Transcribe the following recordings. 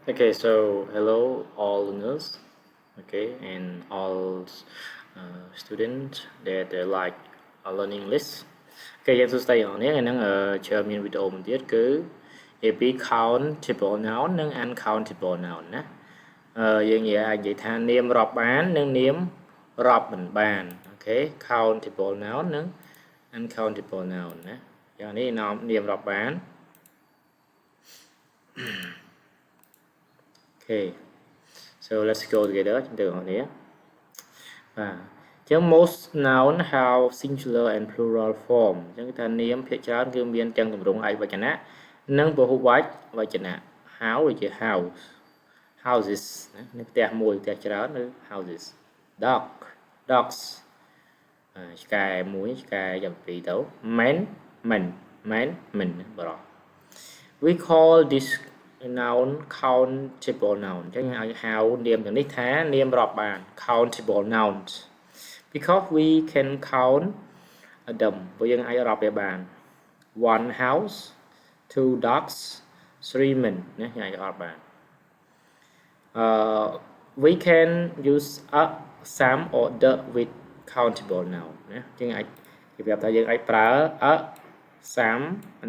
Okay, so hello all learners, okay, and all students that like learning English. គេយើងសួស្តីបងប្អូននេះថ្ងៃហ្នឹងជើមានវីដេអូមួយទៀតគឺ AP countable noun និង uncountable noun ណាយើងនិយាយថានាមរាប់បាននិងនាមរាប់មិនបានអូខេ countable noun និង uncountable noun ណាយ៉ាងនេះនាមរាប់បាន Okay, so let's go together chúng ta on here. Most noun have singular and plural form. Chúng ta niệm phía trên cứ miền chân tầm rung ai vậy chả nè, nâng bộ hữu vách vậy chả nè, house rồi house, houses, nước tè mùi tè cháo nữa houses, dog, dogs, sky mũi sky dòng tùy tấu, man, mình, bro. We call this noun countable noun. Chẳng hạn how niệmอย่างนี้แท้niมរាប់បាន countable nouns because we can count them ព្រោះយើងអាចរាប់វាបាន one house, two dogs, three men ណាយើងអាចរាប់បាន we can use a some or the with countable noun ណាយើងអាចគេប្រាប់ថាយើងអាចប្រើ a some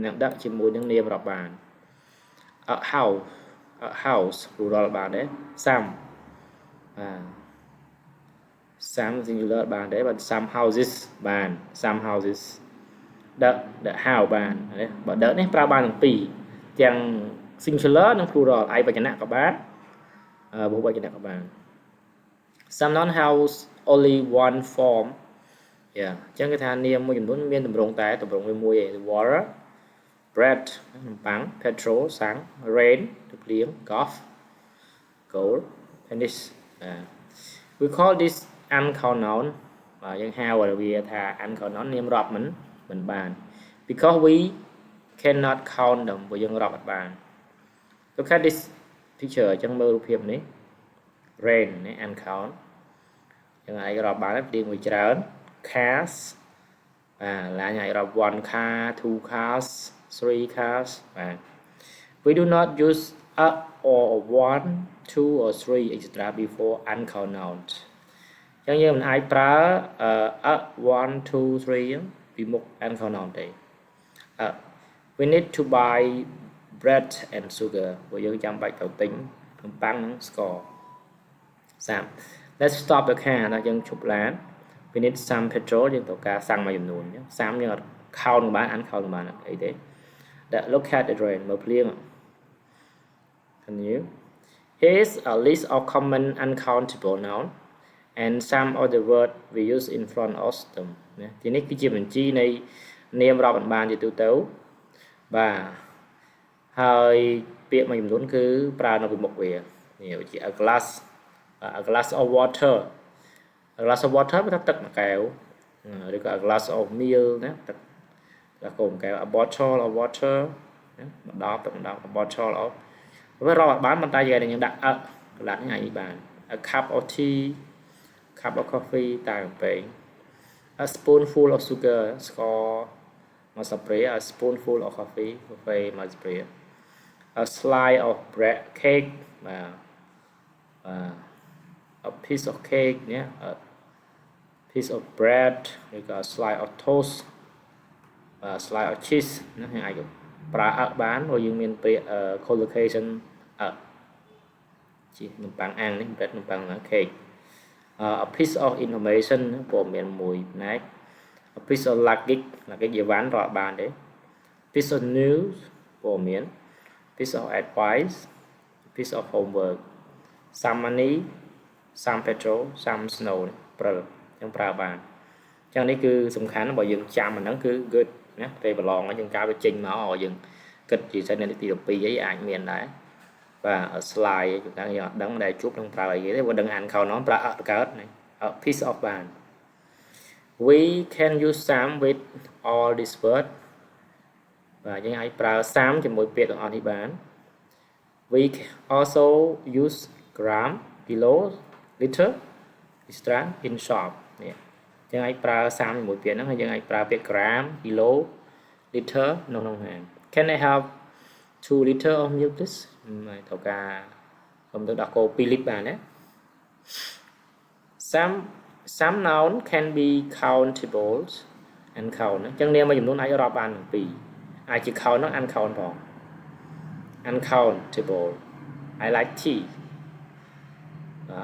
និង the ជាមួយនឹងនាមរាប់បានa house plural បានដែរ some some singular បានដែរបើ some houses បាន some houses the house បានបើ the នេះប្រើបានទាំងពីរទាំង singular និង plural ឯវចនៈក៏បានবহুវចនៈក៏បាន some noun have only one form អញ្ចឹងគេថានាមមួយចំនួនមានទម្រង់តែទម្រង់មួយឯង water bread នំប៉័ង petrol សាំង rain ទឹកភ្លៀង golf goal tennis we call this uncountable noun យើងហៅវាថា uncountable noun នាមរាប់មិនបាន because we cannot count them ព្រោះយើងរាប់អត់បាន look at this picture អញ្ចឹងមើលរូបភាពនេះ rain នេះ uncountable យើងអាចរាប់បានភ្លៀងមួយច្រើន cars ឡាញអាចរាប់ one car two cars three cars we do not use a or one two or three etc before uncountable nouns អញ្ចឹងយើងមិនអាចប្រើ a one two three ពីមុខ uncountable noun ទេ we need to buy bread and sugar ព្រោះយើងចាំបាច់ត្រូវទិញនំប៉័ងនិងស្ករ3 let's stop the car ដល់យើងឈប់ឡាន we need some petrol យើងត្រូវការសាំងមួយចំនួនអញ្ចឹងសាំងយើងអត់ count បាន uncountable បានអីទេ look at the rain មើលភ្លៀង continue here is a list of common uncountable noun and some of the word we use in front of them ណាទីនេះគឺជាបញ្ជីនៃនាមរាប់បានជាទូទៅបាទហើយពាក្យមួយចំនួនគឺប្រើនៅពីមុខវានេះជា a glass of water a glass of water គឺថាទឹកមួយកែវឬក៏ a glass of milk ណាទឹកកូនកែវ a bottle of water ណាម្ដងទឹកម្ដង a bottle of វារាប់អត់បានប៉ុន្តែយើងដាក់ កន្លះនេះអាចបាន a cup of tea cup of coffee តែកំពែង a spoonful of sugar ស្ករមួយស្លាបព្រា a spoonful of coffee កាហ្វេមួយស្លាបព្រា a slice of bread cake បាទ a piece of cake ណា a piece of bread ឬក៏ a slice of toast slice of cheese ណាយើងអាចប្រើបានព្រោះយើងមានពាក្យ collocation ជានំប៉័ងអាំងនេះ bread នំប៉័ង cake a piece of information ព័ត៌មានមួយផ្នែក a piece of luggage យាវ៉ាន់រាប់បានទេ piece of news ព័ត៌មាន piece of advice piece of homework some money some petrol some snow ព្រិលយើងប្រើបានអញ្ចឹងនេះគឺសំខាន់បើយើងចាំអាហ្នឹងគឺ good ណាពេលប្រឡងយើងការវាចេញមកយើងគិតជាសិននាទី12អីអាចមានដែរបាទ slide chúng ta យើងអត់ដឹងដែលជួបនឹងប្រើអីគេទេបើដឹងអានខោណប្រើអត់កើតនេះ piece of បាន we can use some with all this word បាទយើងអាចប្រើ some ជាមួយពាក្យទាំងអស់នេះបាន we also use gram kilo liter extra in shop នេះយើងអាចប្រើ some ជាមួយពាក្យហ្នឹងហើយយើងអាចប្រើពាក្យ gram kilo liter នៅក្នុងហាង can I have 2 liter of milk please ត្រូវការ không được đọc cô Philip bạn nhé. Some noun can be countable uncountable chẳng nếu mà dùng luôn ai cho đọc bạn vì ai chỉ count nó uncountable uncountable. I like tea.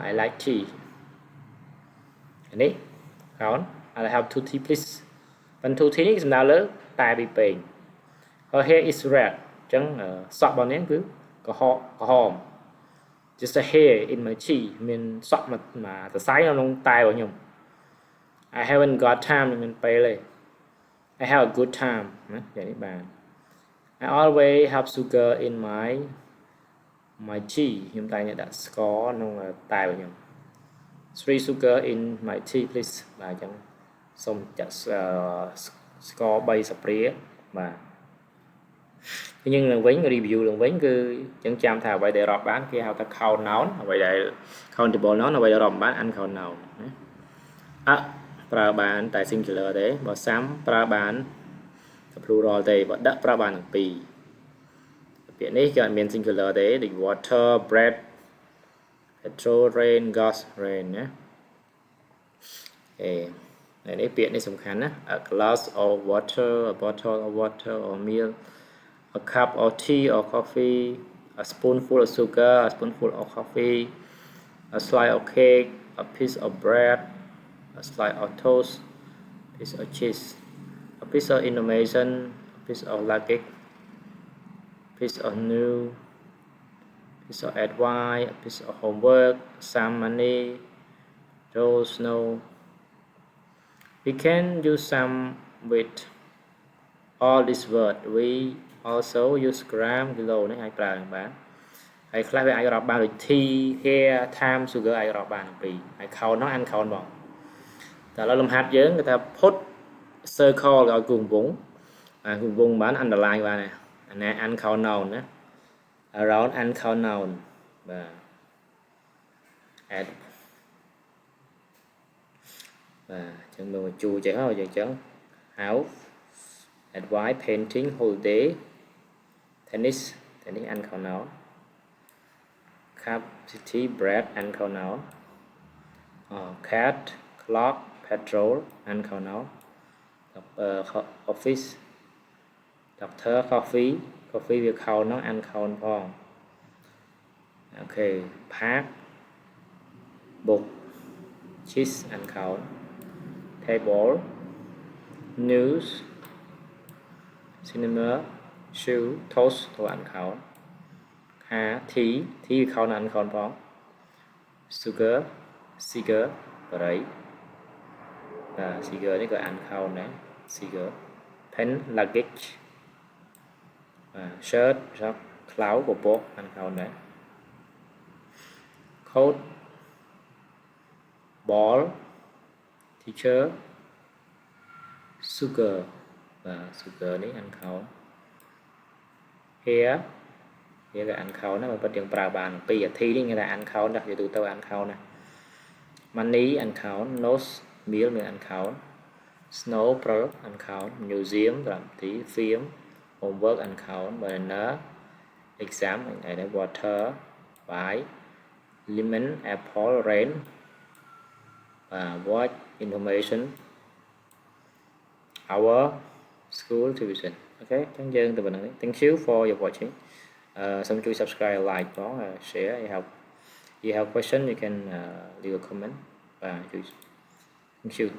I like tea. Này count. I have 2 tea please. Phần 2 tea này là lớn tại bị bệnh. Her hair is red. Chẳng sọt bao nhiêu cứ có hòm. Just a hair in my tea. Mình sọt mà từ sáng nó nông tai vào nhung. I haven't got time mình bay lên. I have a good time. Vậy đấy bạn. I always have sugar in my tea. Hiện tại này đã có nông tai vào nhung. 3 sugar in my tea please. Là chẳng xong chặt score bay sập ría mà nhưng lần vĩnh review lần vĩnh cứ chẳng chăm thảo vậy để rọp bán kia hào ta count noun vậy để countable noun vậy để rọp bán uncountable noun pra bán tại singular đấy và sắm pra bán plural đấy và đắc pra bán pi biển ấy chọn miền singular đấy thì water bread petrol rain gas rain nhé. Này đấy biển này สำคัญนะ a glass of water, a bottle of water or milk, a cup of tea or coffee, a spoonful of sugar, a spoonful of coffee, a slice of cake, a piece of bread, a slice of toast, a piece of cheese, a piece of information, a piece of luggage, a piece of news, a piece of advice, a piece of homework, some money, those snow. We can use some with all these words. We also use gram, kilo này aiប្រើbạn. Aiខ្លះវាអាចរាប់បានដូច tea, hair, time, sugar អាចរាប់បានពីហើយ count nó ăn count បងតែឥឡូវលំហាត់យើងគេថា put circle ឲ្យគូវង្វង់គូវង្វង់បាន underline បានអាណា uncountable noun ណា around uncountable noun បាទ add ចឹងមើលមកជួចឹងហើយចឹង house advice painting holiday tennis uncountable cup city bread uncountable cat clock petrol uncountable office doctor coffee việc count nó uncountable ផង okay park book cheese uncountable table news cinema shoe toast ទៅ uncountable tea count uncountable ផង sugar cigar បរិយ cigar នេះក៏ uncountable ដែរ cigar pen luggage shirt ខ្លៅពពក uncountable ដែរ coat ball teacher sugar sugar នេះ uncountable hair ក៏ uncountable ណាបើពិតយើងប្រើបានពីអាធីនេះគេថា uncountable ដាក់ទៅ uncountable ណា money uncountable nose meal មាន uncountable snow ប្រើ uncountable museum ត្រឹមទី film homework uncountable banana exam ហើយ water buy lemon apple rain watch information our school television. Okay, thank you for your watching. Some chú subscribe, like, share. You have question, you can leave a comment. Thank you.